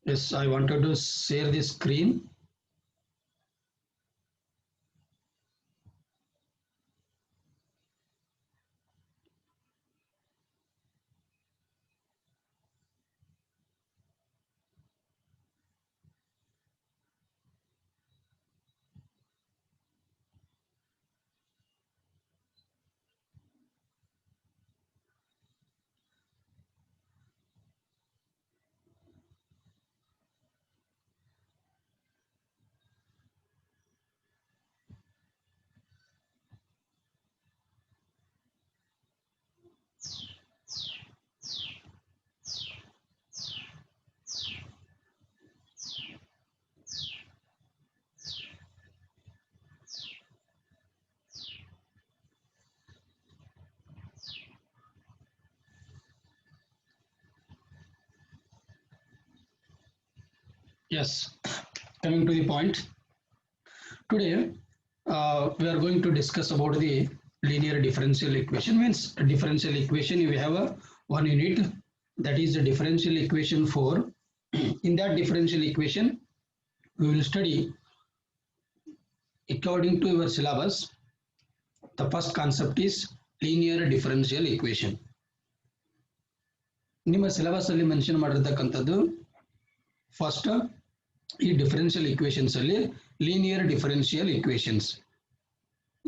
Yes, I wanted to share the screen. Yes, coming to the point. Today, we are going to discuss about the linear differential equation. Means a differential equation, we have a one unit, that is the differential equation 4. In that differential equation, we will study according to your syllabus. The first concept is linear differential equation. ನಿಮ್ಮ syllabus ಅಲ್ಲಿ mention ಮಾಡಿರ್ತಕ್ಕಂಥದ್ದು first ಈ differential equations ಅಲ್ಲಿ linear differential equations.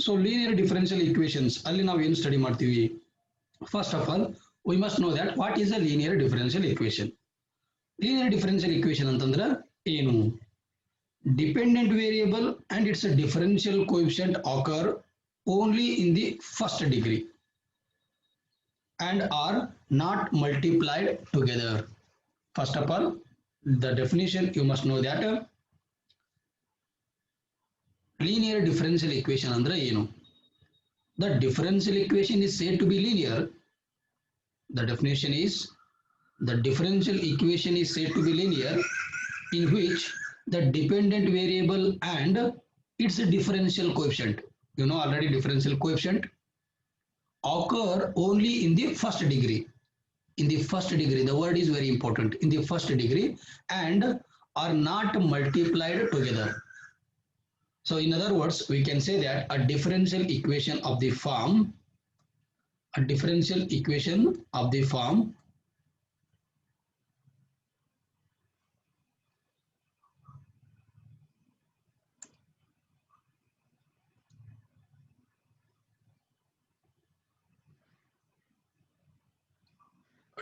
So linear differential equations ಅಲ್ಲಿ ನಾವು ಏನು study ಮಾಡ್ತೀವಿ? First of all we must know that what is a linear differential equation. Linear differential equation ಅಂತಂದ್ರೆ ಏನು? Dependent variable and its a differential coefficient occur only in the first degree and are not multiplied together. First of all, the definition you must know that linear differential equation andre ಏನು? The differential equation is said to be linear. The definition is the differential equation is said to be linear in which the dependent variable and its differential coefficient, you know already differential coefficient, occur only in the first degree. In the first degree, the word is very important, in the first degree, and are not multiplied together. So in other words, we can say that a differential equation of the form, a differential equation of the form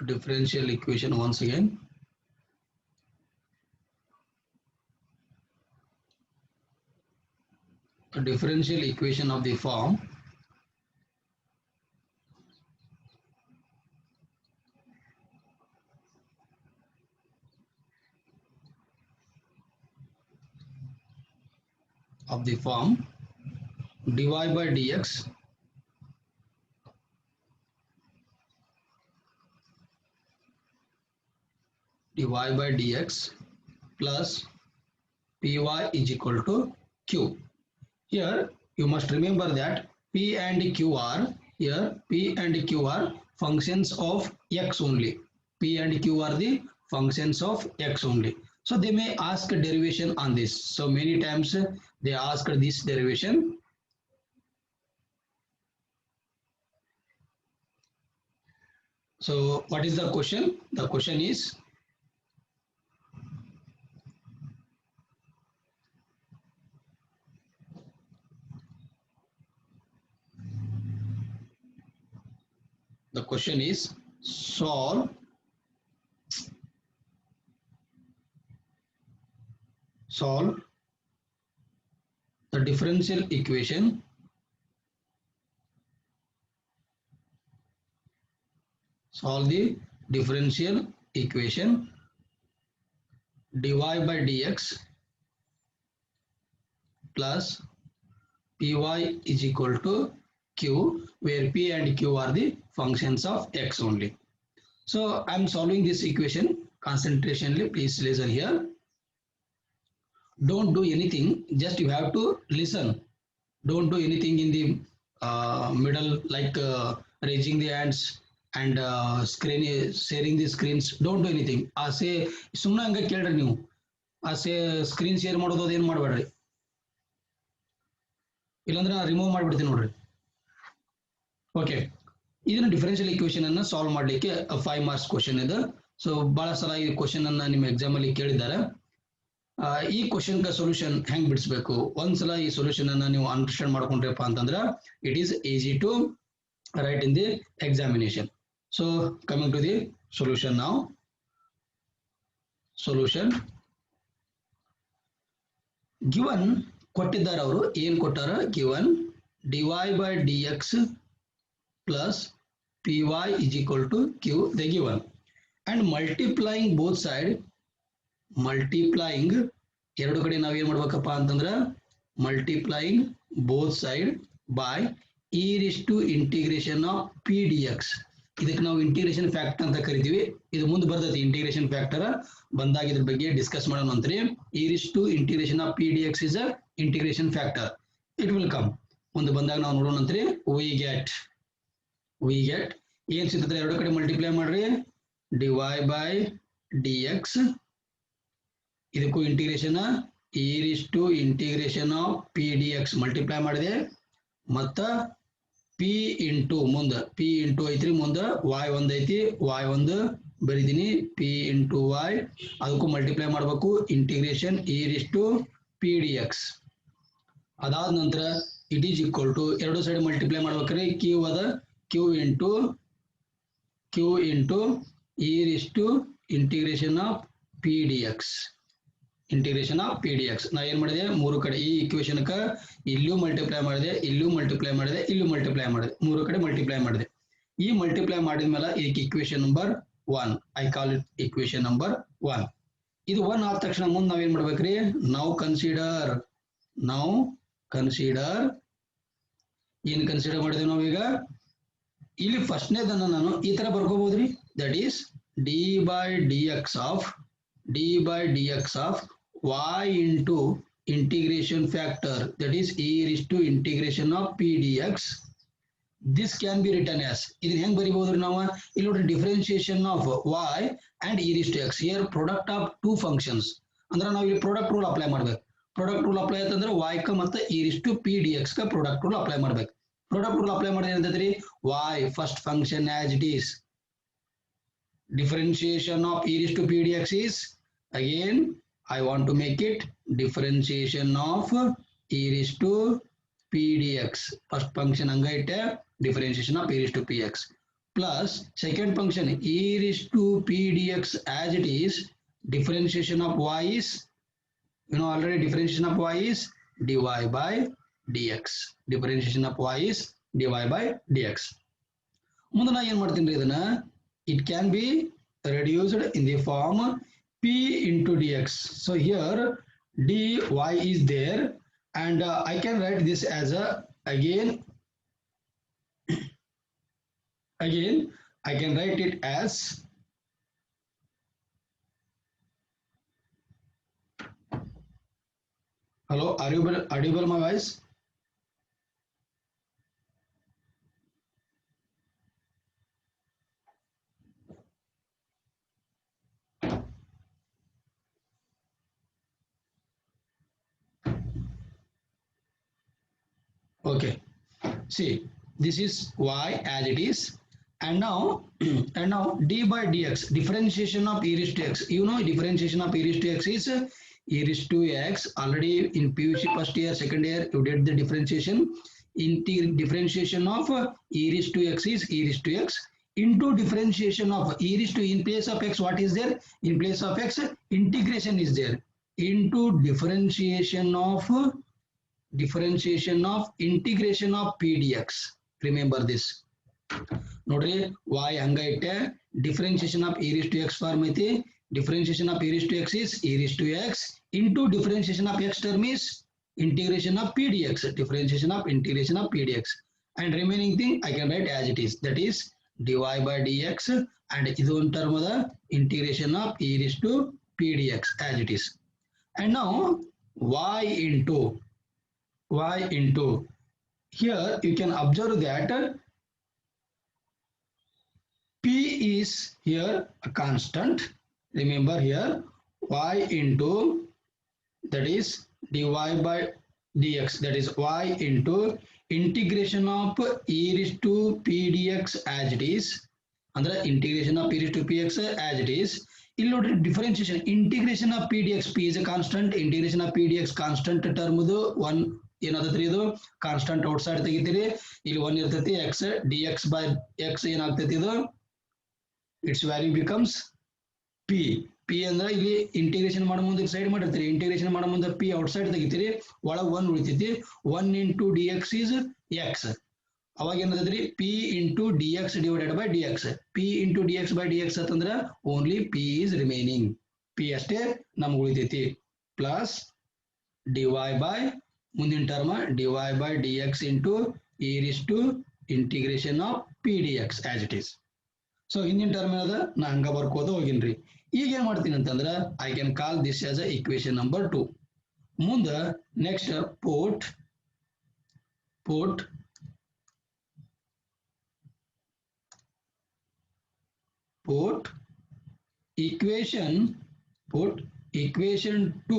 a differential equation once again. A differential equation of the form dy by dx plus py is equal to q. Here you must remember that p and q are functions of x only. P and q are the functions of x only. So they may ask a derivation on this. So many times they ask this derivation. So what is the question? The question is solve the differential equation dy by dx plus py is equal to q, where p and q are the functions of x only. So I am solving this equation. Concentrationally, please listen here. Don't do anything, just you have to listen. Don't do anything in the middle, like raising the hands and screen sharing the screens. Don't do anything. ಆಸೆ ಸುಮ್ಮನೆ ಹಂಗೆ ಕೇಳ್ರಿ ನೀವು. ಆಸೆ screen share ಮಾಡೋದು ಅದೇನು ಮಾಡಬೇಡ್ರಿ, ಇಲ್ಲಾಂದ್ರೆ ನಾನು ರಿಮೂವ್ ಮಾಡಿಬಿಡ್ತೀನಿ ನೋಡ್ರಿ. ಓಕೆ, ಇದನ್ನ ಡಿಫರೆನ್ಷಿಯಲ್ ಇಕ್ವೇಶನ್ ಅನ್ನ ಸಾಲ್ವ್ ಮಾಡಲಿಕ್ಕೆ 5 ಮಾರ್ಕ್ಸ್ ಕ್ವಶನ್ ಇದೆ. ಸೊ ಬಹಳ ಸಲ ಈ ಕ್ವಶನ್ ಅನ್ನ ನಿಮ್ಮ ಎಕ್ಸಾಮ್ ಅಲ್ಲಿ ಕೇಳಿದ್ದಾರೆ. ಈ ಕ್ವಶನ್ ಸೊಲ್ಯೂಷನ್ ಹೆಂಗ್ ಬಿಡಿಸಬೇಕು, ಒಂದ್ಸಲ ಈ ಸೊಲ್ಯೂಷನ್ ಅನ್ನ ನೀವು ಅಂಡರ್ಸ್ಟ್ಯಾಂಡ್ ಮಾಡ್ಕೊಂಡ್ರಪ್ಪ ಅಂತಂದ್ರೆ it is easy to write in the examination. So coming to the solution ನಾವು. ಸೊಲ್ಯೂಷನ್ ಗಿವನ್ ಕೊಟ್ಟಿದ್ದಾರೆ, ಅವರು ಏನ್ ಕೊಟ್ಟಾರ, given dy by dx plus py is equal to q they given, and multiplying both side, multiplying ಎರಡು ಕಡೆ ನಾವ್ ಏನ್ ಮಾಡ್ಬೇಕಪ್ಪ ಅಂತಂದ್ರ multiplying both side by e raised to integration of p dx. ಇದಕ್ಕೆ ನಾವು ಇಂಟಿಗ್ರೇಷನ್ ಫ್ಯಾಕ್ಟರ್ ಅಂತ ಕರಿತೀವಿ. ಇದು ಮುಂದೆ ಬರ್ತೈತಿ ಇಂಟಿಗ್ರೇಷನ್ ಫ್ಯಾಕ್ಟರ್ ಬಂದಾಗ ಇದ್ರ ಬಗ್ಗೆ ಡಿಸ್ಕಸ್ ಮಾಡೋಣ ಅಂತ್ರಿ. e raised to integration of p dx is a integration factor. It will come ಮುಂದೆ ಬಂದಾಗ ನಾವು ನೋಡೋಣ ಅಂತ್ರಿ. we get ಏನ್ ಸಿಗ್ತದೆ, ಎರಡು ಕಡೆ ಮಲ್ಟಿಪ್ಲೈ ಮಾಡ್ರಿ, dy by dx, ಇದಕ್ಕೂ integration e raised to integration of p dx multiply ಮಾಡಿದೆ, ಮತ್ತ p ಇಂಟು ಮುಂದೆ p ಇಂಟು ಐತ್ರಿ, ಮುಂದೆ y ಒಂದ್ ಐತಿ, y ಒಂದು ಬರೀತೀನಿ, p ಇಂಟು y, ಅದಕ್ಕೂ ಮಲ್ಟಿಪ್ಲೈ ಮಾಡ್ಬೇಕು, integration e raised to p dx. ಅದಾದ ನಂತರ ಇಟ್ ಈಸ್ ಈಕ್ವಲ್ ಟು ಎರಡು ಸೈಡ್ ಮಲ್ಟಿಪ್ಲೈ ಮಾಡ್ಬೇಕ್ರಿ, q ಅದ, q into e raised to integration of p dx, integration of p d X. ನಾ ಏನ್ ಮಾಡಿದೆ, ಮೂರು ಕಡೆ ಈ ಇಕ್ವೇಶನ್ ಇಲ್ಲೂ ಮಲ್ಟಿಪ್ಲೈ ಮಾಡಿದೆ, ಇಲ್ಲೂ ಮಲ್ಟಿಪ್ಲೈ ಮಾಡಿದೆ, ಇಲ್ಲೂ ಮಲ್ಟಿಪ್ಲೈ ಮಾಡಿದೆ, ಮೂರು ಕಡೆ ಮಲ್ಟಿಪ್ಲೈ ಮಾಡಿದೆ. ಈ ಮಲ್ಟಿಪ್ಲೈ ಮಾಡಿದ ಮೇಲೆ ಇದಕ್ಕೆ equation number 1, I call it equation number 1. ಇದು 1 ಆದ ತಕ್ಷಣ ಮುಂದೆ ನಾವೇನ್ ಮಾಡ್ಬೇಕ್ರಿ, ನಾವು ಕನ್ಸಿಡರ್ ಏನ್ ಕನ್ಸಿಡರ್ ಮಾಡಿದೆ ನಾವೀಗ, ಇಲ್ಲಿ ಫಸ್ಟ್ನೇದನ್ನ ನಾನು ಈ ತರ ಬರ್ಕೋಬಹುದ್ರಿ, that is d by d x of y into integration factor, that is e raised to integration of p dx. This can be written as, ಇದನ್ನ ಹೆಂಗ್ ಬರಿಬಹುದು ನಾವು, ಇಲ್ಲಿ ನೋಡ್ರಿ, differentiation of y and e raised to x, here product of two functions, ಅಂದ್ರೆ ನಾವು ಇಲ್ಲಿ product rule apply ಮಾಡ್ಬೇಕು. Product rule apply ಆಯ್ತಂದ್ರೆ y ಕ ಮತ್ತೆ e raised to p dx ಕ ಪ್ರಾಡಕ್ಟ್ ರೂಲ್ ಅಪ್ಲೈ ಮಾಡ್ಬೇಕು. ಪ್ರಾಡಕ್ಟ್ ರೂಲ್ ಅಪ್ಲೈ ಮಾಡಿದ್ರೆ ಏನಂತೈತ್ರಿ, y first function as it is, differentiation of e raised to p dx is, again I want to make it differentiation of e raised to p dx, first function hanga itte differentiation of e raised to px, plus second function e raised to p dx as it is, differentiation of y is, you know already differentiation of y is dy by dx, differentiation of y is dy by dx. ಮುಂದೆ ನಾ ಏನು ಮಾಡ್ತೀನಿ ಇದನ್ನ, it can be reduced in the form p into dx. So here dy is there, and I can write this as a again I can write it as hello, are you audible my voice? Okay, see, this is y as it is, and now d by dx, differentiation of e raised to x, you know differentiation of e raised to x is e raised to x. Already in PUC first year, second year you did the differentiation. Differentiation of e raised to x is e raised to x into differentiation of e raised to, in place of x what is there, in place of x integration is there, into differentiation of integration of p dx. Remember this, ನೋಡ್ರಿ, y ಹಂಗ ಇಟ್ಟೆ, differentiation of e raised to x form ಐತಿ, differentiation of e raised to x is e raised to x into differentiation of x term is integration of p dx, differentiation of integration of p dx, and remaining thing I can write as it is, that is dy by dx, and ಇದು ಒಂದು term ಅದ integration of e raised to p dx as it is. And now y into here you can observe that is here a constant. Remember here y into, that is dy by dx, that is y into integration of e raised to p dx as it is. Andre integration of p raised to px as it is. ಇಲ್ಲಿ ನೋಡ್ರಿ differentiation, integration of p d x, p is a constant, integration of p d x constant ಟರ್ಮ್ದು one ಏನಾಗ್ತೈತ್ರಿ, ಇದು constant outside ತೆಗಿತೀರಿ, ಇಲ್ಲಿ one ಇರ್ತೈತಿ, x d x by x ಏನಾಗ್ತೈತಿ, ಇದು its value becomes p. P ಅಂದ್ರೆ ಇಲ್ಲಿ ಇಂಟಿಗ್ರೇಷನ್ ಮಾಡೋ ಮುಂದೆ ಸೈಡ್ ಮಾಡಿರ್ತೀರಿ, ಇಂಟಿಗ್ರೇಷನ್ ಮಾಡೋ ಮುಂದೆ ಪಿ ಔಟ್ ಸೈಡ್ ತೆಗಿತೀರಿ, ಒಳಗೆ ಒನ್ ಉಳಿತೈತಿ, one into d x is x. ಅವಾಗ ಏನಂತಂದ್ರಿ, p into d x divided by d x. P into d x by d x ಅಂತಂದ್ರೆ only p is remaining, p ಅಷ್ಟೇ ನಮ್ಗೆ ಉಳಿತೈತಿ, ಪ್ಲಸ್ ಡಿವೈ ಬೈ ಮುಂದಿನ term d y by d x into e raise to integration of p d x as it is. So ಹಿಂದಿನ term ಏನದ ನಾ ಹಂಗ ಬರ್ಕೋದ ಹೋಗಿನ್ರಿ. ಈಗ ಏನ್ ಮಾಡ್ತೀನಿ ಅಂತಂದ್ರೆ I can call this as a equation number 2. ಮುಂದ ನೆಕ್ಸ್ಟ್ ಪೋರ್ಟ್ equation 2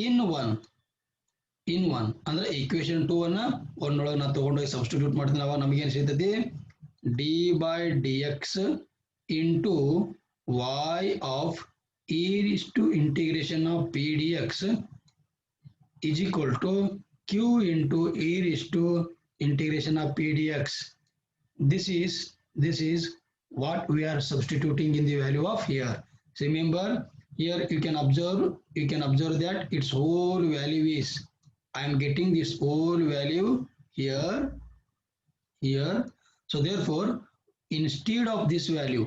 in 1 ಅಂದ್ರೆ equation 2 ಅನ್ನ ಒಂದೊಳಗೆ ನಾ ತಗೊಂಡೋಗಿ ಸಬ್ಸ್ಟಿಟ್ಯೂಟ್ ಮಾಡ್ತೀನಿ. ಅವಾಗ ನಮಗೆ ಏನು ಸಿಗ್ತೈತಿ, D by d x into y of e raised to integration of p dx is equal to q into e raised to integration of p dx. This is what we are substituting in the value of here. So remember here you can observe that its whole value is, I am getting this whole value here. So therefore instead of this value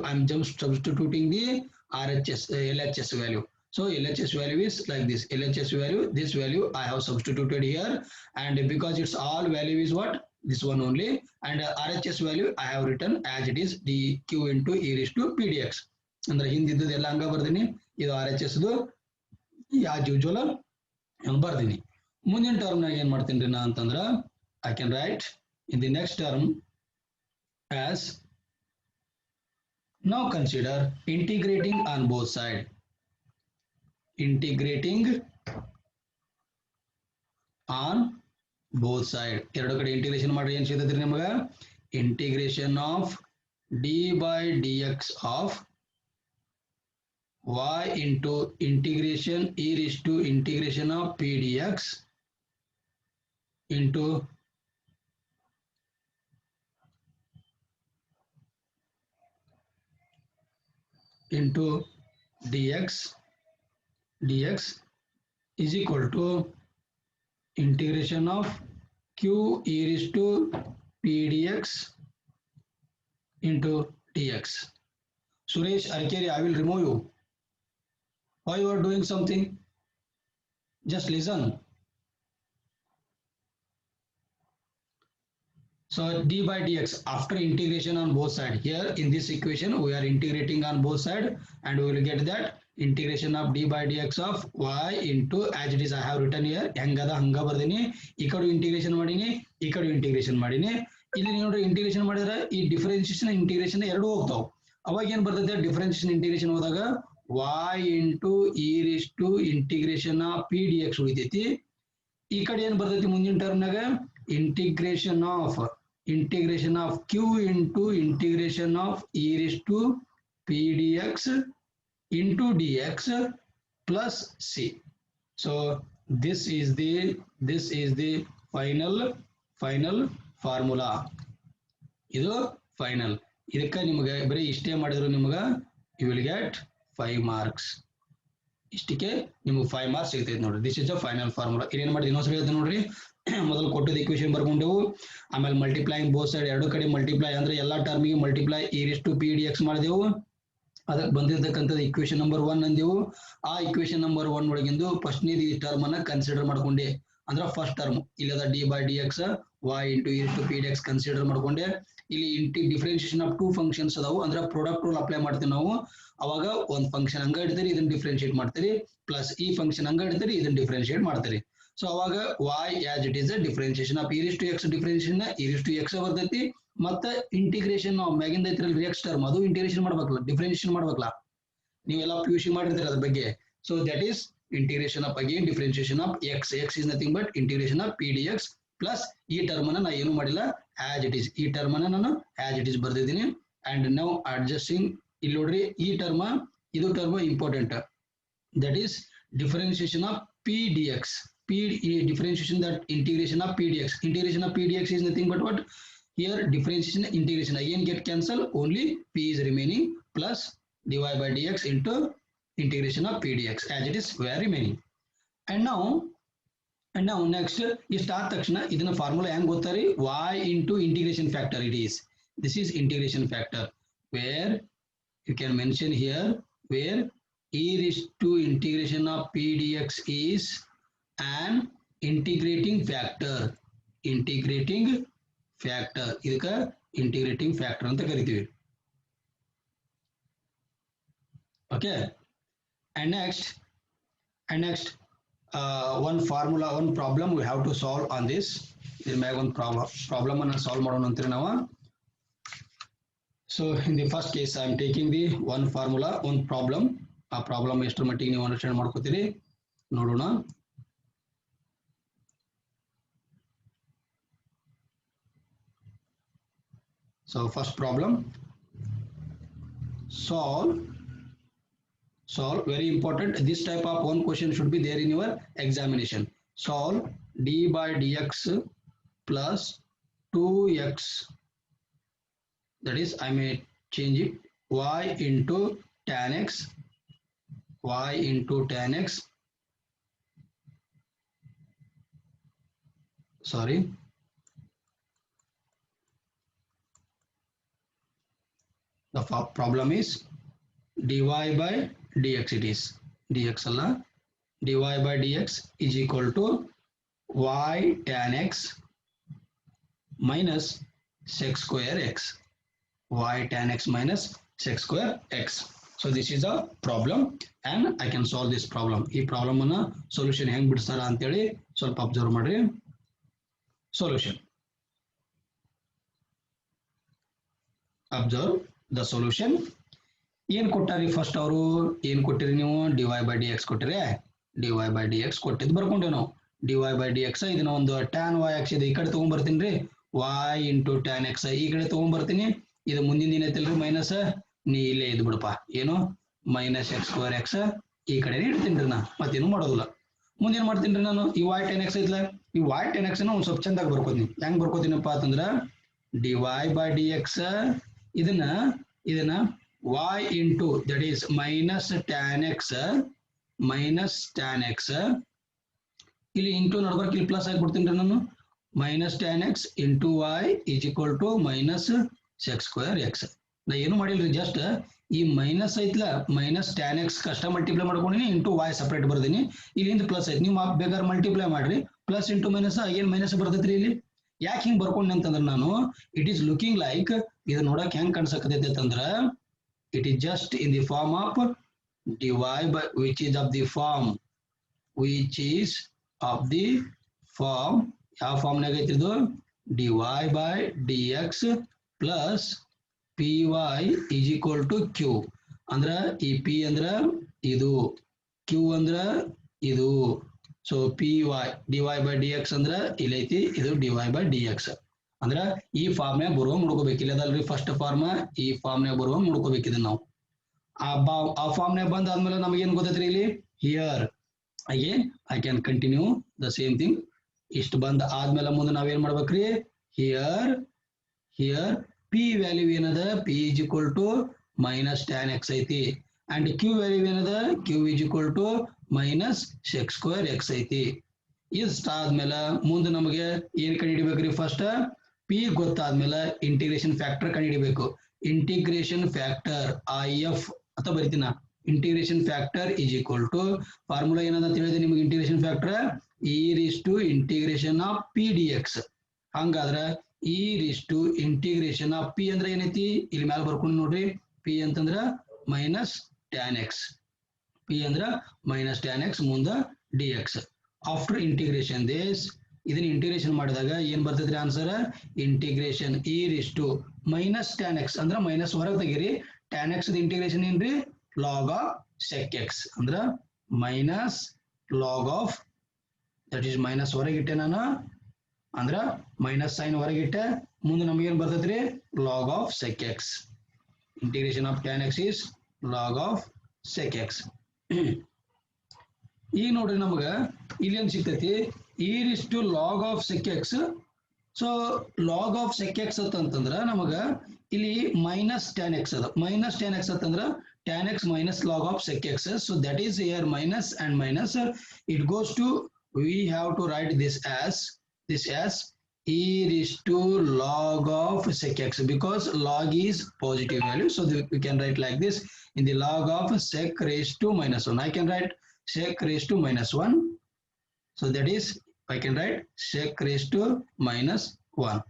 I am just substituting the LHS value. So LHS value is like this, LHS value, this value I have substituted here, and because it's all value is what, this one only, and RHS value I have written as it is, dq into e raised to p dx. ಅಂದ್ರೆ ಹಿಂದಿದ್ದದ್ದು ಎಲ್ಲ ಹಂಗ ಬರ್ದೀನಿ, ಇದು RHS as usual ಬರ್ದೀನಿ. ಮುಂದಿನ term ನಾಗ ಏನ್ ಮಾಡ್ತೀನಿ ನಾ ಅಂತಂದ್ರ I can write in the next term as, now consider integrating on both sides. ಎರಡು ಕಡೆ ಇಂಟಿಗ್ರೇಷನ್ ಮಾಡ್ರಿ, ಏನ್ ಸಿಗ್ತೈತ್ರಿ ನಿಮಗ, integration of D by d x of y into integration e raised to integration of p dx into dx is equal to integration of q e raised to p dx into dx. Suresh Arkeri, I will remove you. Why you are doing something? Just listen. So d by dx after integration on both sides. Here in this equation we are integrating on both sides and we will get that integration of d by dx of y into, as it is I have written here, hangada hanga bardini, ee kadu integration madini, ee kadu integration madini. ಇಲ್ಲಿ ನೋಡ್ರಿ integration ಮಾಡಿದ್ರೆ ಈ differentiation integration ಎರಡು ಹೋಗ್ತಾವ. ಅವಾಗ ಏನ್ ಬರ್ತೈತೆ, differentiation integration ಹೋದಾಗ y into e raised to integration of p dx ಉಳಿತೈತಿ. ಈ ಕಡೆ ಏನ್ ಬರ್ತೈತಿ ಮುಂದಿನ ಟರ್ಮ್ನಾಗ, integration of q into integration of e raised to p dx into dx plus c. So this is the final formula. ಇದು final. ಇದಕ್ಕೆ ನಿಮಗೆ ಬರೀ ಇಷ್ಟೇ ಮಾಡಿದ್ರು ನಿಮಗೆ you will get 5 marks. ಇಷ್ಟಕ್ಕೆ ನಿಮಗೆ 5 marks ಸಿಗ್ತೈತೆ ನೋಡ್ರಿ. This is the final formula. ಇದೇನು ಮಾಡಿ ಇನ್ನೊಂದ್ಸರಿ ಹೇಳ್ತೀನಿ ನೋಡ್ರಿ. ಮೊದಲು ಕೊಟ್ಟಿದ್ದ ಇಕ್ವೇಶನ್ ಬರ್ಕೊಂಡೆವು, ಆಮೇಲೆ ಮಲ್ಟಿಪ್ಲೈಯಿಂಗ್ ಬೋತ್ ಸೈಡ್ ಎರಡು ಕಡೆ ಮಲ್ಟಿಪ್ಲೈ ಅಂದ್ರೆ ಎಲ್ಲಾ ಟರ್ಮಿಗೆ multiply e raised to p dx ಮಾಡಿದೆವು. ಅದಕ್ಕೆ ಬಂದಿರತಕ್ಕಂಥದ್ದು ಇಕ್ವೇಶನ್ ನಂಬರ್ 1 ಅಂದೆವು. ಆ ಇಕ್ವೇಶನ್ ನಂಬರ್ 1 ಒಳಗಿಂದು ಫಸ್ಟ್ನೇ ಟರ್ಮ್ ಅನ್ನ ಕನ್ಸಿಡರ್ ಮಾಡ್ಕೊಂಡೆ, ಅಂದ್ರೆ ಫಸ್ಟ್ ಟರ್ಮ್ ಇಲ್ಲದ D by d X y into e raised to p dx consider ಮಾಡ್ಕೊಂಡೆ. ಇಲ್ಲಿ ಡಿಫರೆನ್ಸಿಯೇಷನ್ ಆಫ್ 2 ಫಂಕ್ಷನ್ಸ್ ಅದಾವು, ಅಂದ್ರೆ ಪ್ರಾಡಕ್ಟ್ ರೂಲ್ ಅಪ್ಲೈ ಮಾಡ್ತೀವಿ ನಾವು. ಅವಾಗ ಒಂದು ಫಂಕ್ಷನ್ ಹಂಗ ಇಡ್ತೀರಿ, ಇದನ್ನ ಡಿಫರೆನ್ಶಿಯೇಟ್ ಮಾಡ್ತೀರಿ, ಪ್ಲಸ್ ಈ ಫಂಕ್ಷನ್ ಹಂಗ ಇಡ್ತೀರಿ, ಇದನ್ನ ಡಿಫರೆನ್ಶಿಯೇಟ್ ಮಾಡ್ತೀರಿ. ಸೊ ಅವಾಗ y as it is a differentiation of e raised to x differentiation e raised to x ಬರ್ತೈತಿ ಮತ್ತೆ ಇಂಟಿಗ್ರೇಷನ್ ನಾವು ಮ್ಯಾಗಿಂದ ಐತ್ರಲ್ರಿ x ಟರ್ಮ್ ಅದು ಇಂಟಿಗ್ರೇಷನ್ ಮಾಡ್ಬೇಕಲ್ಲ ಡಿಫರೆನ್ಷಿಯೇಷನ್ ಮಾಡ್ಬೇಕಲ್ಲ ನೀವೆಲ್ಲ PUC ಮಾಡಿರ್ತೀರ ಅದ್ರ ಬಗ್ಗೆ so that is integration of again differentiation of x is nothing but integration of p dx plus ಈ ಟರ್ಮ್ ಅನ್ನ ನಾ ಏನು ಮಾಡಿಲ್ಲ as it is ಈ ಟರ್ಮ್ ಅನ್ನ ನಾನು as it is ಬರ್ದಿದ್ದೀನಿ and now adjusting ಇಲ್ಲಿ ನೋಡ್ರಿ ಈ ಟರ್ಮ್ ಇದು term important that is differentiation of p dx differentiation that integration of p dx is nothing but what here differentiation integration again get cancel only p is remaining plus dy by dx into integration of p dx as it is were remaining and now next ಈ start ತಕ್ಷಣ ಇದನ್ನ formula ಹೆಂಗ್ ಗೊತ್ತಾರೆ y into integration factor it is this is integration factor where you can mention here where e raised to integration of p dx is an integrating factor ಇದಕ್ಕ integrating factor ಅಂತ ಕರಿತೀವಿ okay and next one problem we have to solve on this ಇದ್ರ ಮ್ಯಾಗ ಒಂದು problem ಅನ್ನ solve ಮಾಡೋಣ ಅಂತೀವಿ ನಾವು so in the first case I am taking the one formula one problem ಆ ಪ್ರಾಬ್ಲಮ್ ಎಷ್ಟರ ಮಟ್ಟಿಗೆ ನೀವು ಅಂಡರ್ಸ್ಟ್ಯಾಂಡ್ ಮಾಡ್ಕೊತೀರಿ ನೋಡೋಣ so first problem solve very important this type of one question should be there in your examination solve d by dx plus 2x that is I may change it y into tan x sorry the problem is dy by dx it is dx alla dy by dx is equal to y tan x minus sec square x y tan x minus sec square x so this is a problem and I can solve this problem ಈ problem ಅನ್ನ solution ಹೆಂಗ್ ಬಿಡಿಸ್ತಾರ ಅಂತ ಹೇಳಿ ಸ್ವಲ್ಪ observe ಮಾಡ್ರಿ solution observe the solution ಏನ್ ಕೊಟ್ಟಾರಿ first ಅವರು ಏನ್ ಕೊಟ್ಟಿರಿ ನೀವು dy by dx ಕೊಟ್ಟಿರಿ dy by dx ಕೊಟ್ಟಿದ್ದು ಬರ್ಕೊಂಡೇವು ನಾವು dy by dx ಇದನ್ನ ಒಂದು tan y x ಇದೆ ಈ ಕಡೆ ತಗೊಂಡ್ ಬರ್ತೀನಿ ರೀ y into tan x ಈ ಕಡೆ ತಗೊಂಡ್ ಬರ್ತೀನಿ ಇದು ಮುಂದಿನ ದಿನ ಐತಲ್ರಿ ಮೈನಸ್ ನೀ ಇಲ್ಲೇ ಇದು ಬಿಡಪ್ಪ ಏನು ಮೈನಸ್ x square x ಈ ಕಡೆ ಇಡ್ತೀನಿ ರೀ ನಾ ಮತ್ತೇನು ಮಾಡೋದಿಲ್ಲ ಮುಂದೇನ್ ಮಾಡ್ತೀನಿ ರೀ ನಾನು ಈ y tan x ಐತ್ಲ ಈ y tan x ನ ಒಂದ್ ಸ್ವಲ್ಪ ಚಂದಾಗಿ ಬರ್ಕೋತೀನಿ ಹೆಂಗ್ ಬರ್ಕೋತೀನಪ್ಪ ಅಂತಂದ್ರ dy by dx ಇದನ್ನ y into that is minus tan x ಇಲ್ಲಿ ಇಂಟು ನಡ್ಬರ್ಕ್ ಇಲ್ಲಿ ಪ್ಲಸ್ ಆಗಿಬಿಡ್ತೀನಿ ರೀ ನಾನು minus tan x into y is equal to minus sec square x ನಾ ಏನು ಮಾಡಿಲ್ರಿ ಜಸ್ಟ್ ಈ ಮೈನಸ್ ಐತ್ಲ ಮೈನಸ್ tan x ಕಷ್ಟ ಮಲ್ಟಿಪ್ಲೈ ಮಾಡ್ಕೊಂಡಿನಿ ಇಂಟು y ಸಪರೇಟ್ ಬರ್ದೀನಿ ಇಲ್ಲಿಂದ ಪ್ಲಸ್ ಐತಿ ನೀವು ಬೇಕಾದ್ರೆ ಮಲ್ಟಿಪ್ಲೈ ಮಾಡ್ರಿ plus into minus again minus ಬರ್ತೈತ್ರಿ ಇಲ್ಲಿ ಯಾಕೆ ಹಿಂಗ್ ಬರ್ಕೊಂಡೆ ಅಂತಂದ್ರೆ ನಾನು ಇಟ್ ಈಸ್ ಲುಕಿಂಗ್ ಲೈಕ್ ಇದು ನೋಡಕ್ ಹೆಂಗ್ ಕಾಣಿಸಕತೈತಿ ಅಂತಂದ್ರ it is just in the form of dy by which is of the form ಯಾವ ಫಾರ್ಮ್ ನಾಗ ಐತಿ ಇದು dy by dx plus py is equal to q ಅಂದ್ರ ಈ p ಅಂದ್ರ ಇದು q ಅಂದ್ರ ಇದು so py dy by dx ಅಂದ್ರ ಇಲ್ಲೈತಿ ಇದು dy by dx ಅಂದ್ರ ಈ ಫಾರ್ಮ್ ನಾಗ ಬರುವಂಗ ನೋಡ್ಕೋಬೇಕು ಇಲ್ಲದಲ್ರಿ ಫಸ್ಟ್ ಫಾರ್ಮ್ ಈ ಫಾರ್ಮ್ ನಾಗ ಬರುವಂಗ ನೋಡ್ಕೋಬೇಕಿದ್ ನಾವು ಆ ಫಾರ್ಮ್ ನಾಗ ಬಂದ ಆದ್ಮೇಲೆ ನಮಗೆ ಏನ್ ಗೊತ್ತೈತ್ರಿ ಇಲ್ಲಿ here again I can continue the same thing ಇಷ್ಟು ಬಂದ ಆದ್ಮೇಲೆ ಮುಂದೆ ನಾವೇನ್ ಮಾಡ್ಬೇಕ್ರಿ ಹಿಯರ್ p ವ್ಯಾಲ್ಯೂ ಏನದ p is equal to minus tan x ಐತಿ ಅಂಡ್ q ವ್ಯಾಲ್ಯೂ ಏನದ q is equal to minus sec square x ಐತಿ ಇಷ್ಟ ಆದ್ಮೇಲೆ ಮುಂದೆ ನಮಗೆ ಏನ್ ಕಂಡುಹಿಡಿಬೇಕ್ರಿ ಫಸ್ಟ್ p ಗೊತ್ತಾದ್ಮೇಲೆ ಇಂಟಿಗ್ರೇಷನ್ ಫ್ಯಾಕ್ಟರ್ ಕಂಡುಹಿಡಿಬೇಕು ಇಂಟಿಗ್ರೇಷನ್ ಫ್ಯಾಕ್ಟರ್ if ಅಂತ ಬರಿತೀನ integration factor is equal to formula ಏನದ ಅಂತ ಹೇಳಿದ್ರೆ ನಿಮಗೆ integration factor e raised to integration of p dx ಹಂಗಾದ್ರೆ e raised to integration of p ಅಂದ್ರೆ ಏನೈತಿ ಇಲ್ಲಿ ಮೇಲೆ ಬರ್ಕೊಂಡು ನೋಡ್ರಿ p ಅಂತಂದ್ರ minus tan x p ಅಂದ್ರ minus tan x ಮುಂದ dx after integration this ಇದನ್ನ ಇಂಟಿಗ್ರೇಷನ್ ಮಾಡಿದಾಗ ಏನ್ ಬರ್ತೈತ್ರಿ answer integration e raised to minus tan x ಅಂದ್ರ ಮೈನಸ್ ಹೊರಗೆ ತೆಗಿರಿ tan x ಇಂಟಿಗ್ರೇಷನ್ ಏನ್ರಿ log of sec x ಅಂದ್ರ minus log of that is minus ಹೊರಗಿಟ್ಟೆ ನಾನು ಅಂದ್ರ ಮೈನಸ್ ಸೈನ್ ಹೊರಗಿಟ್ಟೆ ಮುಂದೆ ನಮಗೆ ಏನ್ ಬರ್ತೈತ್ರಿ log of sec x integration of tan x is log of sec x ಈಗ ನೋಡ್ರಿ ನಮಗ ಇಲ್ಲಿ ಏನ್ ಸಿಗ್ತೈತಿ e raised to log of sec x so log of sec x ಅಂತಂದ್ರ ನಮಗ ಇಲ್ಲಿ minus tan x ಅದ minus tan x ಅಂತಂದ್ರ tan x minus log of sec x so that is here minus and minus it goes to we have to write this as e raised to log of sec x because log is positive value so we can write like this in the log of sec raised to minus 1 I can write sec raised to minus 1 so that is I can write sec raised to minus 1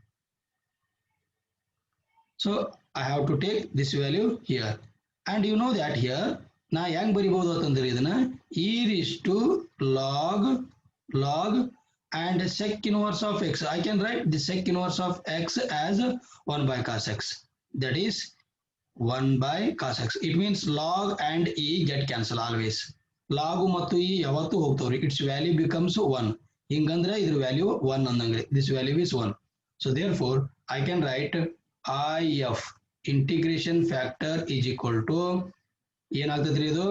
so I have to take this value here and you know that here na yang baribodu antandre idana e raised to log and sec inverse of x I can write the sec inverse of x as 1 by cos x that is 1 by cos x it means log and e get cancel always log ಮತ್ತು e ಯಾವತ್ತು ಹೋಗ್ತಾವ್ರಿ its value becomes 1 ಹಿಂಗಂದ್ರೆ ಇದ್ರ value 1 ಅಂದಂಗ್ರಿ this value is 1 so therefore I can write if integration factor is equal to ಏನಾಗ್ತದ್ರಿ ಇದು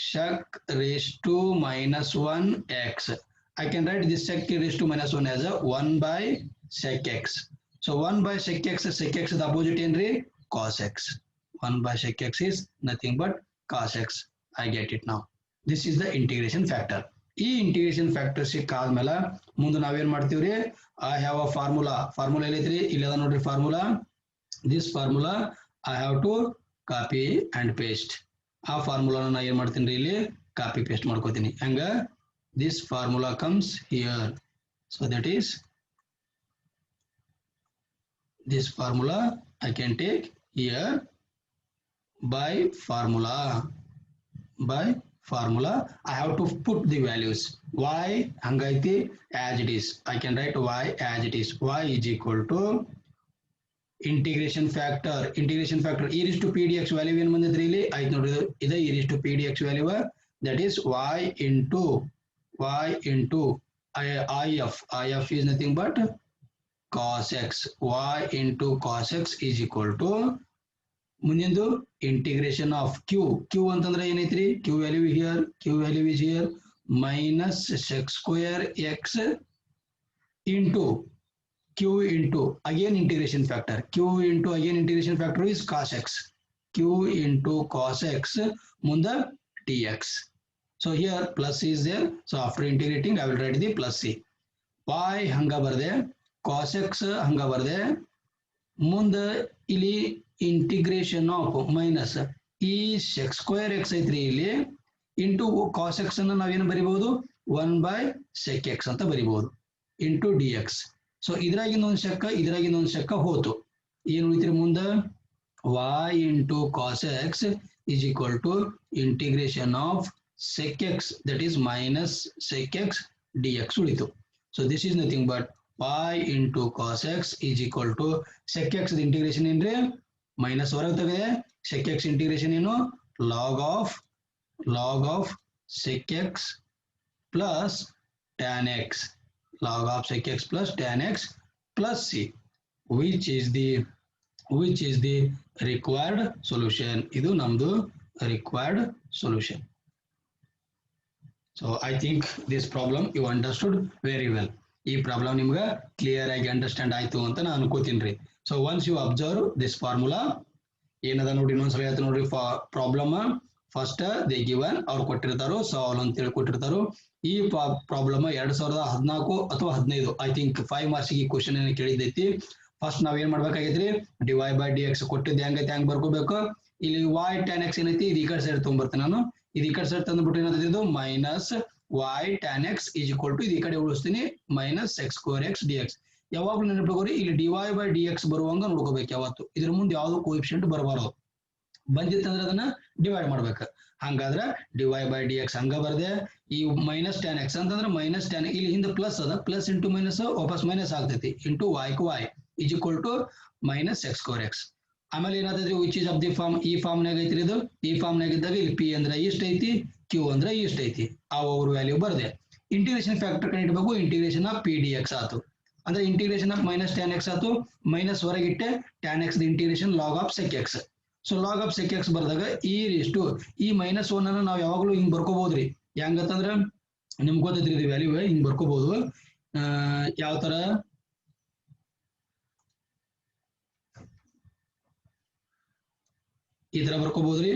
sec raised to minus 1 x I can write this sec raised to minus 1 as a 1 by sec x so 1 by sec x the opposite ಏನ್ರಿ cos x 1 by sec x is nothing but cos x I get it now this is the integration factor ಈ integration factor ಸಿಕ್ಕಾದ್ಮೇಲೆ ಮುಂದೆ ನಾವೇನ್ ಮಾಡ್ತೀವ್ರಿ I have a formula ಎಲ್ಲೈತ್ರಿ ಇಲ್ಲಿ ಅದ ನೋಡ್ರಿ formula this formula I have to copy and paste ಆ formula ನಾ ಏನ್ ಮಾಡ್ತೀನಿ ಇಲ್ಲಿ copy paste ಮಾಡ್ಕೋತೀನಿ ಹಂಗ this formula comes here so that is this formula I can take here by formula I have to put the values y hangaiti as it is I can write y as it is y is equal to integration factor e raised to p dx value ಏನು ಬಂದಿದ್ರಿ ಇಲ್ಲಿ ಆಯ್ತು ನೋಡ್ರಿ ಇದು e raised to p dx value that is y into if is nothing but cos x y into cos x is equal to ಮುಂದಿಂದು integration of q ಅಂತಂದ್ರೆ ಏನೈತ್ರಿ q value is here minus sec square x into q into again integration factor is cos x q into cos x munda dx so here plus is there so after integrating I will write the plus c y hanga barde cos x hanga barde munda ili integration of minus e sec square x ಐತ್ರಿ ಇಲ್ಲಿ into cos x ಅನ್ನು ನಾವೇನು ಬರಿಬಹುದು 1 by sec x ಅಂತ ಬರಿಬಹುದು into dx so ಇದ್ರಾಗಿನ ಒಂದು ಸೆಕ್ಕ ಹೋತು ಏನು ಉಳಿತ್ರಿ ಮುಂದೆ y into cos x is equal to integration of sec x that is minus sec x dx ಉಳಿತು so this is nothing but y into cos x is equal to sec x the integration ಏನ್ರಿ minus ಹೊರಗೆ ತೆಗೆದೆ sec x integration ಏನು log of sec x plus tan x log of sec x plus tan x plus c which is the required solution ಇದು ನಮ್ದು required solution so I think this problem you understood very well ಈ problem ನಿಮ್ಗೆ clear ಆಗಿ understand ಆಯ್ತು ಅಂತ ನಾನು ಅನ್ಕೋತೀನಿ so once you observe this formula ಏನದ ನೋಡಿ ಇನ್ನೊಂದ್ಸಲ ಹೇಳ್ತೀನಿ ನೋಡ್ರಿ ಪ್ರಾಬ್ಲಮ್ ಫಸ್ಟ್ ದೇ ಗಿವನ್ ಅವ್ರು ಕೊಟ್ಟಿರ್ತಾರೋ ಸಾಲ್ವ್ ಅಂತ ಹೇಳಿ ಕೊಟ್ಟಿರ್ತಾರೋ ಈ ಪ್ರಾಬ್ಲಮ್ 2014 ಅಥವಾ 15 ಐ ಥಿಂಕ್ 5 ಮಾರ್ಕ್ಸ್ ಈ ಕ್ವೆಶ್ಚನ್ ಅನ್ನು ಕೇಳಿದೈತಿ ಫಸ್ಟ್ ನಾವ್ ಏನ್ ಮಾಡ್ಬೇಕಾಗೈತ್ರಿ dy by dx ಕೊಟ್ಟಿದ್ದೆ ಹೆಂಗೈತಿ ಹಂಗ್ ಬರ್ಕೋಬೇಕು ಇಲ್ಲಿ y tan x ಏನೈತಿ ಇದು ಈ ಕಡೆ ಸೈಡ್ ತಗೊಂಡ್ಬರ್ತೀನಿ ನಾನು ಇದು ಈ ಕಡೆ ಸೈಡ್ ತಂದ್ಬಿಟ್ಟು ಏನಂತ ಇದು minus y tan x is equal to ಇದು ಈ ಕಡೆ ಉಳಿಸ್ತೀನಿ minus x square x dx ಯಾವಾಗಲೂ ನೆನಪಿಟ್ಕೋರಿ ಇಲ್ಲಿ dy by dx ಬರುವಂಗ ನೋಡ್ಕೋಬೇಕು ಯಾವತ್ತು ಇದ್ರ ಮುಂದೆ ಯಾವುದು ಕೋಎಫಿಷಿಯಂಟ್ ಬರಬಾರದು ಬಂದಿತ್ತಂದ್ರೆ ಅದನ್ನ ಡಿವೈಡ್ ಮಾಡ್ಬೇಕು. ಹಂಗಾದ್ರೆ ಡಿವೈ ಬೈ ಡಿ ಎಕ್ಸ್ ಹಂಗ ಬರ್ದೆ. ಈ ಮೈನಸ್ ಟ್ಯಾನ್ ಎಕ್ಸ್ ಅಂತಂದ್ರೆ ಮೈನಸ್ ಟ್ಯಾನ್, ಇಲ್ಲಿ ಹಿಂದೆ ಪ್ಲಸ್ ಅದ, ಪ್ಲಸ್ ಇಂಟು ಮೈನಸ್ ವಾಪಸ್ ಮೈನಸ್ ಆಗ್ತೈತಿ, into y is equal to minus x square x. ಆಮೇಲೆ ಏನಾಗ್ತೈತಿ, which is of the form, ಈ ಫಾರ್ಮ್ನಾಗ ಐತ್ರಿ ಇದು. ಈ ಫಾರ್ಮ್ನಾಗ ಇದ್ದಾಗ ಇಲ್ಲಿ ಪಿ ಅಂದ್ರೆ ಇಷ್ಟ ಐತಿ, ಕ್ಯೂ ಅಂದ್ರೆ ಇಷ್ಟ ಐತಿ, ಅವ್ರ ವ್ಯಾಲ್ಯೂ ಬರ್ದೆ. ಇಂಟಿಗ್ರೇಷನ್ ಫ್ಯಾಕ್ಟರ್ ಕಂಡಿಡ್ಬೇಕು, integration of p d x ಆತು. ಅಂದ್ರೆ integration of minus tan x ಆತು, ಮೈನಸ್ ಹೊರಗಿಟ್ಟೆ tan x integration log of sec x. So log of sec x ಬರ್ದಾಗ ಈ ಮೈನಸ್ ಒನ್ ಅನ್ನ ನಾವು ಯಾವಾಗಲೂ ಹಿಂಗ್ ಬರ್ಕೋಬಹುದ್ರಿ. ಹೆಂಗತ್ತಂದ್ರ ನಿಮ್ಗೆ ಗೊತ್ತೈತ್ರಿ ಇದು ವ್ಯಾಲ್ಯೂ ಹಿಂಗ್ ಬರ್ಕೋಬಹುದು. ಯಾವ ತರ, ಈ ತರ ಬರ್ಕೋಬಹುದ್ರಿ.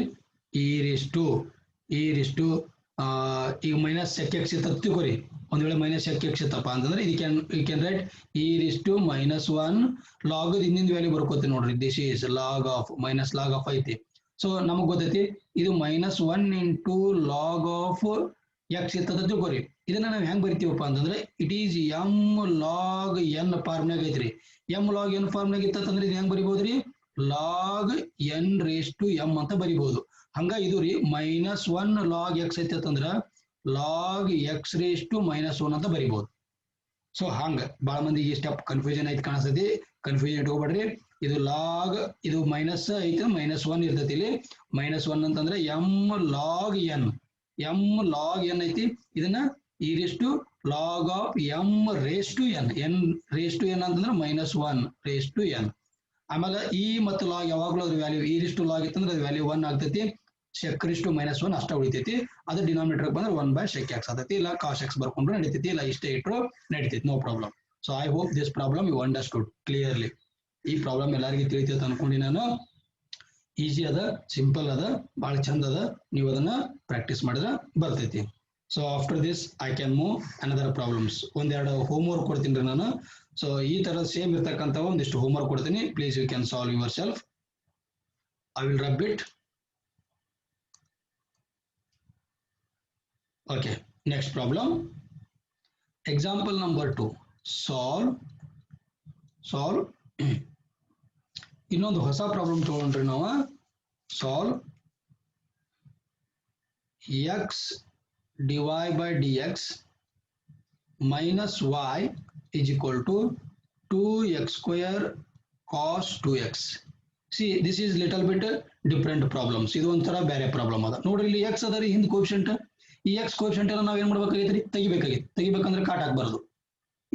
ಈಗ ಮೈನಸ್ ಸೆಕ್ ಎಕ್ಸ್ ಇತ್ತ ತಿಳ್ಕೊರಿ. ಒಂದ್ ವೇಳೆ ಮೈನಸ್ ಸೆಕ್ ಎಕ್ಸ್ ಇತ್ತಪ್ಪ ಅಂತಂದ್ರೆ ಇದು can write minus one log ಹಿಂದಿನ ವ್ಯಾಲ್ಯೂ ಬರ್ಕೋತೀವಿ ನೋಡ್ರಿ. This is log of minus log of ಐತಿ. ಸೊ ನಮಗ್ ಗೊತ್ತೈತಿ ಇದು minus one into log of x ಇತ್ತ ತಿಳ್ಕೊರಿ. ಇದನ್ನ ನಾವು ಹೆಂಗ್ ಬರಿತೀವಪ್ಪ ಅಂತಂದ್ರೆ it is m log n ಫಾರ್ಮ್ನಾಗ ಐತ್ರಿ. ಎಮ್ ಲಾಗ್ ಎನ್ ಫಾರ್ಮ್ನಾಗ ಇತ್ತಂದ್ರೆ ಇದು ಹೆಂಗ್ ಬರಿಬಹುದ್ರಿ, log n raise to m ಅಂತ ಬರಿಬಹುದು. ಹಂಗ ಇದು ರೀ ಮೈನಸ್ ಒನ್ ಲಾಗ್ ಎಕ್ಸ್ ಐತಂದ್ರ log X raise to minus one ಅಂತ ಬರಿಬಹುದು. ಸೊ ಹಂಗ ಬಾಳ ಮಂದಿ ಈ ಸ್ಟೆಪ್ ಕನ್ಫ್ಯೂಷನ್ ಐತಿ ಕಾಣಿಸ್ತೈತಿ, ಕನ್ಫ್ಯೂಷನ್ ಇಟ್ಕೋಬೇಡ್ರಿ. ಇದು ಲಾಗ್, ಇದು ಮೈನಸ್ ಐತೆ, ಮೈನಸ್ ಒನ್ ಇರ್ತೈತಿ. ಇಲ್ಲಿ ಮೈನಸ್ ಒನ್ ಅಂತಂದ್ರೆ ಎಮ್ ಲಾಗ್ ಎನ್ ಐತಿ. ಇದನ್ನ ಈ raise to log of m raise to n raise to n ಅಂತಂದ್ರೆ minus one raise to n. ಆಮೇಲೆ ಈ ಮತ್ತು ಲಾಗ್ ಯಾವಾಗ್ಲೂ ಅದ್ರ ವ್ಯಾಲ್ಯೂ ಈ ರಿಸ್ಟ್ ಲಾಗ್ ಇತ್ತಂದ್ರೆ ಅದ್ರ ವ್ಯಾಲ್ಯೂ ಒನ್ ಆಗ್ತೈತಿ. ಸೆಕ್ ರಿಸ್ಟ್ ಮೈನಸ್ ಒನ್ ಅಷ್ಟ ಉಳಿತೈತಿ. ಅದು ಡಿನಾಮಿನೇಟರ್ ಬಂದ್ರೆ ಒನ್ ಬೈ ಸೆಕ್ ಎಕ್ಸ್ ಆಗ್ತೈತಿ. ಇಲ್ಲ ಕಾಸ್ ಎಕ್ಸ್ ಬರ್ಕೊಂಡ್ರು ನಡೀತೈತಿ, ಇಲ್ಲ ಇಷ್ಟೇ ಇಟ್ಟರು ನಡೀತೈತಿ, no problem. So I hope this problem you understood clearly. ಈ ಪ್ರಾಬ್ಲಮ್ ಎಲ್ಲರಿಗೂ ತಿಳಿತೈತೆ ಅನ್ಕೊಂಡು ನಾನು. ಈಸಿ ಅದ, ಸಿಂಪಲ್ ಅದ, ಬಹಳ ಚಂದ ಅದ. ನೀವು ಅದನ್ನ ಪ್ರಾಕ್ಟೀಸ್ ಮಾಡಿದ್ರೆ ಬರ್ತೈತಿ. So after this I can move another problems. ಒಂದೆರಡು ಹೋಮ್ ವರ್ಕ್ ಕೊಡ್ತೀನಿ ರೀ ನಾನು. ಸೊ ಈ ತರ ಸೇಮ್ ಇರ್ತಕ್ಕಂಥ ಒಂದಿಷ್ಟು ಹೋಮ್ ವರ್ಕ್ ಕೊಡ್ತೀನಿ. Please you can solve yourself. I will rub it. Okay, next problem. Example number 2. Solve. ಇನ್ನೊಂದು ಹೊಸ ಪ್ರಾಬ್ಲಮ್ ತಗೊಂಡ್ರಿ ನಾವು. Solve x dy by dx minus y is equal to 2x square cos 2x. See, this is little bit different problems. ಇದು ಒಂಥರ ಬೇರೆ problem ಅದ ನೋಡ್ರಿ. ಇಲ್ಲಿ x ಅದ ರೀ ಹಿಂದ್ ಕೋಎಫಿಷಿಯಂಟ್. ಈ ಎಕ್ಸ್ ಕೋಎಫಿಷಿಯಂಟ್ ಎಲ್ಲ ನಾವ್ ಏನ್ ಮಾಡ್ಬೇಕಾಗೈತ್ರಿ, ತೆಗಿಬೇಕಂದ್ರೆ ಕಾಟ್ ಹಾಕ್ಬಾರ್ದು.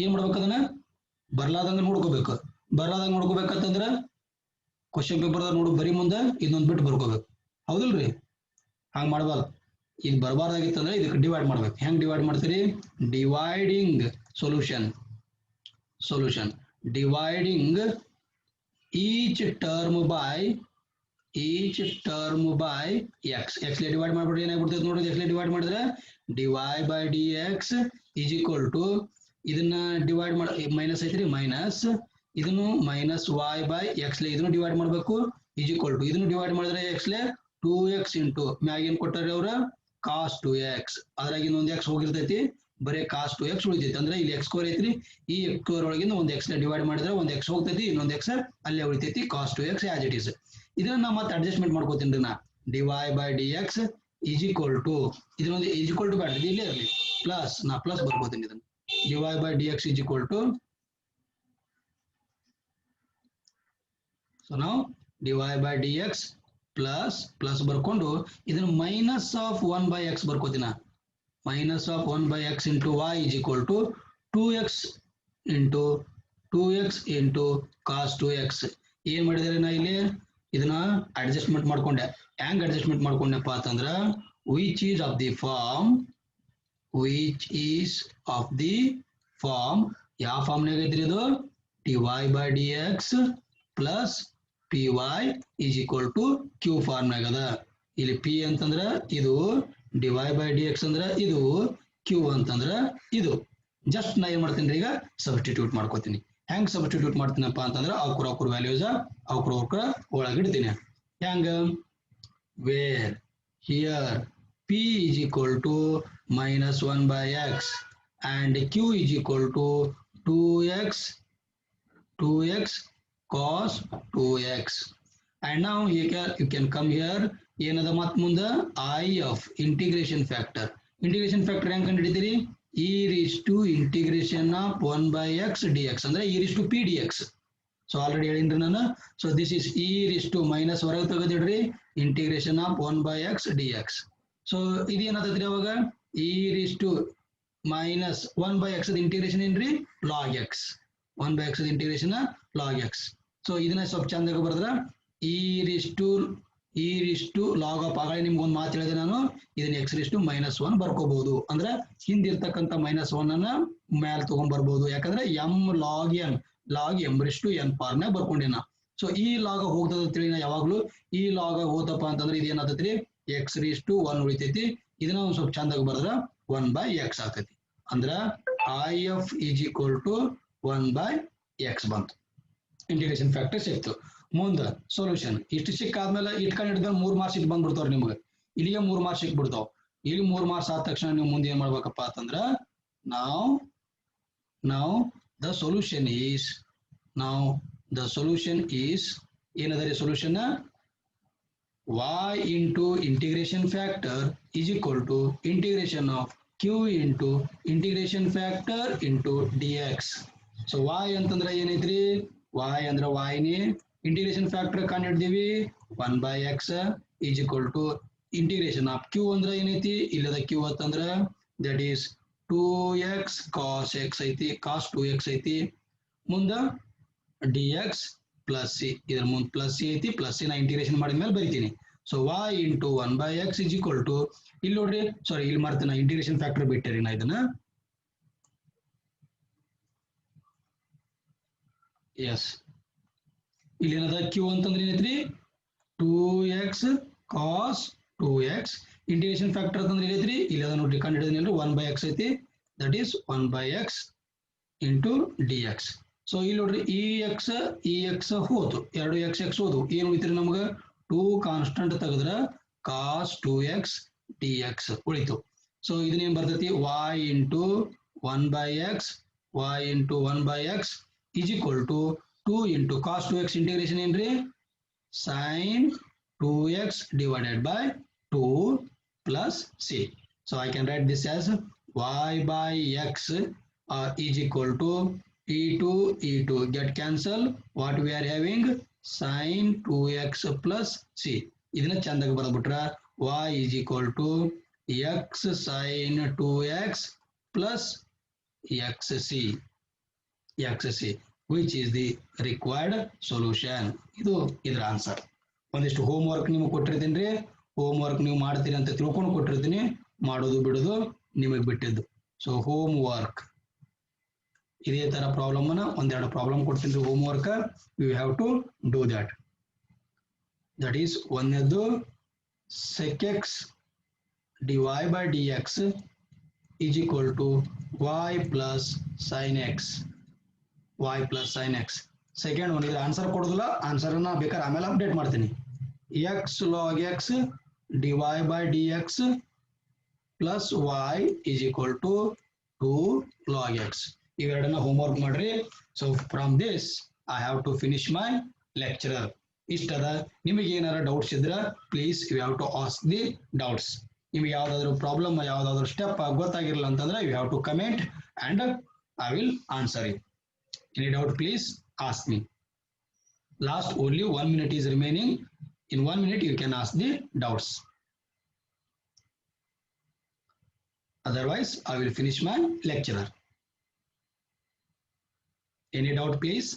ಏನ್ ಮಾಡ್ಬೇಕು, ಅದನ್ನ ಬರ್ಲಾದಂಗ ನೋಡ್ಕೋಬೇಕು. ಬರ್ಲಾದಂಗ ನೋಡ್ಕೋಬೇಕಂತಂದ್ರ ಕ್ವಶನ್ ಪೇಪರ್ದಾಗ ನೋಡು ಬರೀ ಮುಂದೆ ಇದೊಂದ್ ಬಿಟ್ಟು ಬರ್ಕೋಬೇಕು. ಹೌದಲ್ರಿ? ಹಂಗ್ ಮಾಡ್ಬಾರ್ದು. ಇದು ಬರಬಾರ್ದಾಗಿತ್ತಂದ್ರೆ ಇದಕ್ಕೆ ಡಿವೈಡ್ ಮಾಡ್ಬೇಕು. ಹೆಂಗ್ ಡಿವೈಡ್ ಮಾಡ್ತೀರಿ, dividing solution dividing each term by x. X ಲೇ ಡಿವೈಡ್ ಮಾಡ್ಬಿಟ್ರೆ ಏನಾಗ್ಬಿಡ್ತೈತೆ ನೋಡ್ರಿ. ಎಕ್ಸ್ ಲೇ ಡಿವೈಡ್ ಮಾಡಿದ್ರೆ d y by d x is equal to ಇದನ್ನ ಡಿವೈಡ್ ಮಾಡಿ ಮೈನಸ್ ಐತ್ರಿ, ಮೈನಸ್ ಇದನ್ನು ಮೈನಸ್ ವೈ ಬೈ ಎಕ್ಸ್ ಲೇ ಇದನ್ನು ಡಿವೈಡ್ ಮಾಡ್ಬೇಕು ಈಸ್ ಈಕ್ವಲ್ ಟು ಇದನ್ನು ಡಿವೈಡ್ ಮಾಡಿದ್ರೆ ಎಕ್ಸ್ ಲೇ 2x ಇಂಟು ಮ್ಯಾಗ ಏನ್ ಕೊಟ್ಟಾರೆ ಅವ್ರ ಕಾಸ್ 2x. ಅದ್ರಾಗ ಇನ್ನೊಂದು ಎಕ್ಸ್ ಹೋಗಿರ್ತೈತಿ, ಬರೀ ಕಾಸ್ 2x ಉಳಿತೈತಿ. ಅಂದ್ರೆ ಇಲ್ಲಿ ಎಕ್ಸ್ ಸ್ಕ್ವೇರ್ ಐತ್ರಿ, ಈ ಎಕ್ಸ್ ಸ್ಕ್ವೇರ್ ಒಳಗಿಂದ ಒಂದು ಎಕ್ಸ್ ಡಿವೈಡ್ ಮಾಡಿದ್ರೆ ಒಂದು ಎಕ್ಸ್ ಹೋಗ್ತೈತಿ, ಇನ್ನೊಂದು ಎಕ್ಸ್ ಅಲ್ಲೇ ಉಳಿತೈತಿ, cos 2x as it is. ಇದನ್ನ ನಾ ಮತ್ತೆ ಅಡ್ಜಸ್ಟ್ಮೆಂಟ್ ಮಾಡ್ಕೋತೀನಿ ರೀ. ನಾ d y by d x is equal to ಇದನ್ನೊಂದು ಈಸ್ ಈಕ್ವಲ್ ಟು ಬೇಡ, ಇಲ್ಲೇ ಇರಲಿ, ಪ್ಲಸ್ ನಾ ಪ್ಲಸ್ ಬರ್ಕೋತೀನಿ. ಇದನ್ನ d y by d x is equal to, so ನಾವು d y by d x plus ಬರ್ಕೊಂಡು ಇದನ್ನ ಮೈನಸ್ ಆಫ್ 1 ಬೈ ಎಕ್ಸ್ ಬರ್ಕೋತೀನ. Minus of 1 by x into y is equal to 2x into cos 2x. ಏನ್ ಮಾಡಿದಾರೆ ನಾ ಇಲ್ಲಿ ಇದನ್ನ ಅಡ್ಜಸ್ಟ್ಮೆಂಟ್ ಮಾಡ್ಕೊಂಡೆ. ಹೆಂಗ್ ಅಡ್ಜಸ್ಟ್ಮೆಂಟ್ ಮಾಡ್ಕೊಂಡೆಪ್ಪ ಅಂತಂದ್ರ which is of the form ಯಾವ ಫಾರ್ಮ್ನಾಗ ಐತ್ರಿ ಇದು, d y by d x plus p y is equal to q ಫಾರ್ಮ್ನಾಗ ಅದ. ಇಲ್ಲಿ ಪಿ ಅಂತಂದ್ರ ಇದು, ಡಿವೈ ಬೈ ಡಿ ಎಕ್ಸ್ ಅಂದ್ರ ಇದು, ಕ್ಯೂ ಅಂತಂದ್ರ ಇದು. ಜಸ್ಟ್ ನಾ ಏನ್ ಮಾಡ್ತೀನಿ ಈಗ ಸಬ್ಸ್ಟಿಟ್ಯೂಟ್ ಮಾಡ್ಕೋತೀನಿ. ಹೆಂಗ್ ಸಬ್ಸ್ಟಿಟ್ಯೂಟ್ ಮಾಡ್ತೀನಪ್ಪ ಅಂತಂದ್ರ ಅವ್ರ ವ್ಯಾಲ್ಯೂಸ್ ಅವ್ರ ಒಳಗಿಡ್ತೀನಿ. ಹೆಂಗ, where here p is equal to minus 1 by x and q is equal to 2x cos 2x. and now you can come here ಏನದ ಮತ್ ಮುಂದ I of integration factor ಹೆಂಗ್ ಕಂಡುಹಿಡಿತೀರಿ e raised to integration of 1 by x dx ಅಂದ್ರೆ e raised to p dx. So already ಹೇಳಿನ್ರಿ ನಾನು. So this is e raised to minus ಹೊರಗೆ ತೆಗೆದಿಡ್ರಿ integration of 1 by x dx. So ಇದು ಏನಾಗ್ತದ್ರಿ ಅವಾಗ e raised to minus 1 by x integration ಏನ್ರಿ log x 1 by x integration log x. So ಇದನ್ನ ಸ್ವಲ್ಪ ಚಂದಾಗ ಬರೆದ್ರ e raised to log of ಆಗಲೇ ನಿಮ್ಗೆ ಒಂದು ಮಾತು ಹೇಳಿದೆ ನಾನು ಇದನ್ನ x raised to -1 ಬರ್ಕೋಬಹುದು. ಅಂದ್ರೆ ಹಿಂದಿರ್ತಕ್ಕಂಥ -1 ಅನ್ನ ಮೇಲೆ ತಗೊಂಡ್ ಬರ್ಬೋದು. ಯಾಕಂದ್ರೆ m log m raised to n form ನ ಬರ್ಕೊಂಡೇನ. ಸೊ ಈ ಲಾಗ ಹೋಗ್ತದ ತಿಳಿ ನಾ ಯಾವಾಗ್ಲೂ ಈ ಲಾಗ ಹೋತಪ್ಪ ಅಂತಂದ್ರೆ ಇದೇನಾಗ್ತೈತ್ರಿ x raised to 1 ಉಳಿತೈತಿ. ಇದನ್ನ ಒಂದ್ ಸ್ವಲ್ಪ ಚಂದಾಗ ಬರೆದ್ರ 1 by x ಆಗ್ತೈತಿ. ಅಂದ್ರ I of is equal to 1 by x ಬಂತು. ಇಂಟಿಗ್ರೇಷನ್ ಫ್ಯಾಕ್ಟರ್ ಸಿಕ್ತು. ಮುಂದ ಸೊಲ್ಯೂಷನ್ ಇಷ್ಟು ಸಿಕ್ಕಾದ್ಮೇಲೆ ಇಟ್ಕೊಂಡು ಹಿಡಿದ 3 ಮಾರ್ಕ್ಸ್ ಇಟ್ಟು ಬಂದ್ಬಿಡ್ತಾವ್ರಿ ನಿಮ್ಗೆ. ಇಲ್ಲಿಗೆ 3 ಮಾರ್ಕ್ಸ್ ಸಿಕ್ಬಿಡ್ತಾವ. ಇಲ್ಲಿ 3 ಮಾರ್ಕ್ಸ್ ಆದ ತಕ್ಷಣ ನೀವು ಮುಂದೆ ಏನ್ ಮಾಡ್ಬೇಕಪ್ಪ ಅಂತಂದ್ರ now the solution is ಏನದರಿ solution y into integration factor is equal to integration of q into integration factor into dx. So y ಅಂತಂದ್ರೆ ಏನೈತ್ರಿ y ಅಂದ್ರೆ y ನೇ ಇಂಟಿಗ್ರೇಷನ್ ಫ್ಯಾಕ್ಟರ್ ಕಂಡು ಹಿಡಿದೀವಿ 1 by x is equal to integration of q ಅಂದ್ರೆ ಏನೈತಿ ಇಲ್ಲದ q ಅಂತಂದ್ರ that is 2x cos x ಐತಿ cos 2x ಐತಿ ಮುಂದ dx ಪ್ಲಸ್ c ಇದರ ಮುಂದೆ ಪ್ಲಸ್ c ಐತಿ ಪ್ಲಸ್ c ನ ಇಂಟಿಗ್ರೇಷನ್ ಮಾಡಿದ ಮೇಲೆ ಬರಿತೀನಿ. So y into 1 by x is equal to ಇಲ್ಲಿ ನೋಡ್ರಿ ಸಾರಿ ಇಲ್ಲಿ ಮಾಡ್ತೀನಿ ಇಂಟಿಗ್ರೇಷನ್ ಫ್ಯಾಕ್ಟರ್ ಬಿಟ್ಟಿರಿ ನಾ ಇದನ್ನ ಎಸ್ ಇಲ್ಲಿ ಏನದ q ಅಂತಂದ್ರೆ ಏನೈತ್ರಿ 2x cos 2x integration factor ಅಂತಂದ್ರೆ ಏನೈತ್ರಿ ಇಲ್ಲಿ ಅದ ನೋಡ್ರಿ ಕಂಡು ಹಿಡಿದ್ರಿ 1 by x ಐತಿ that is 1 by x into dx. So ಇಲ್ಲಿ ನೋಡ್ರಿ ex ಹೋತು 2x ಹೋದು ಏನು ಉಳಿತ್ರಿ ನಮ್ಗೆ 2 ಕಾನ್ಸ್ಟಂಟ್ ತೆಗೆದ್ರ cos 2x dx ಉಳಿತು. ಸೊ ಇದನ್ನ ಏನ್ ಬರ್ತೈತಿ y into 1 by x is equal to 2 into cos 2x integration ಏನ್ರಿ sin 2x divided by 2 plus c. So I can write this as y by x is equal to e2 get cancel. What we are having sin 2x plus c. ಇದನ್ನ ಚಂದಾಗಿ ಬರೆದ್ಬಿಟ್ರ y is equal to x sin 2x plus xc which is the required solution. ಇದು ಇದರ answer. ಒಂದಿಷ್ಟು home work ನಿಮಗೆ ಕೊಟ್ಟಿರ್ತೀನಿ. Home work ನೀವು ಮಾಡ್ತೀರಿ ಅಂತ ತಿಳ್ಕೊಂಡು ಕೊಟ್ಟಿರ್ತೀನಿ. ಮಾಡೋದು ಬಿಡೋದು ನಿಮಗೆ ಬಿಟ್ಟಿದ್ದು. ಸೊ ಹೋಮ್ ವರ್ಕ್ ಇದೇ ತರ ಪ್ರಾಬ್ಲಮ್ ಅನ್ನ ಒಂದೆರಡು ಪ್ರಾಬ್ಲಮ್ ಕೊಡ್ತೀನಿ homework. You have to do that. That is ಒಂದನೇದು sec x dy by dx is equal to y plus sin x. Second one ಇದ್ರ ಆನ್ಸರ್ ಕೊಡೋದಿಲ್ಲ, ಆನ್ಸರ್ ಅನ್ನ ಬೇಕಾದ್ರೆ ಆಮೇಲೆ ಅಪ್ಡೇಟ್ ಮಾಡ್ತೀನಿ. x log x dy by dx plus y is equal to 2 log x. ಇವೆರಡನ್ನ homework ಮಾಡ್ರಿ. So from this I have to finish my lecturer. ಇಷ್ಟದ ನಿಮಗೆ ಏನಾರ ಡೌಟ್ಸ್ ಇದ್ರ please you have to ask the doubts. ನಿಮ್ಗೆ ಯಾವ್ದಾದ್ರು problem ಯಾವ್ದಾದ್ರು step ಗೊತ್ತಾಗಿರಲ್ಲ ಅಂತಂದ್ರೆ you have to comment and I will answer you. Any doubt, please ask me. Last only 1 minute is remaining. In 1 minute, you can ask the doubts. Otherwise, I will finish my lecture. Any doubt, please?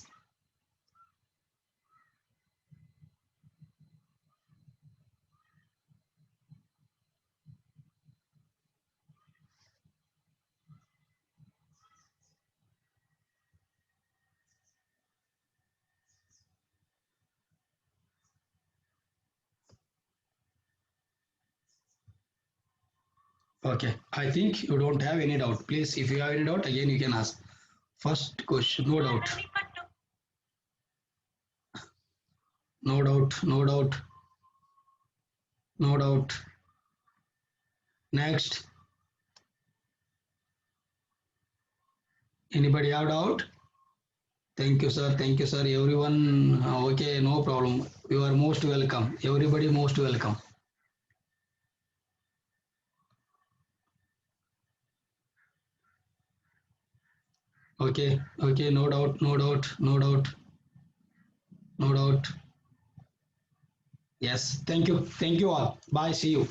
Okay, I think you don't have any doubt. Please, if you have any doubt, again you can ask. First question, no doubt. No doubt. Next. Anybody have doubt? Thank you, sir. Thank you, sir. Everyone, okay, no problem. You are most welcome. Everybody most welcome. Okay, okay, no doubt, no doubt, no doubt, no doubt. Yes, thank you all. Bye, see you.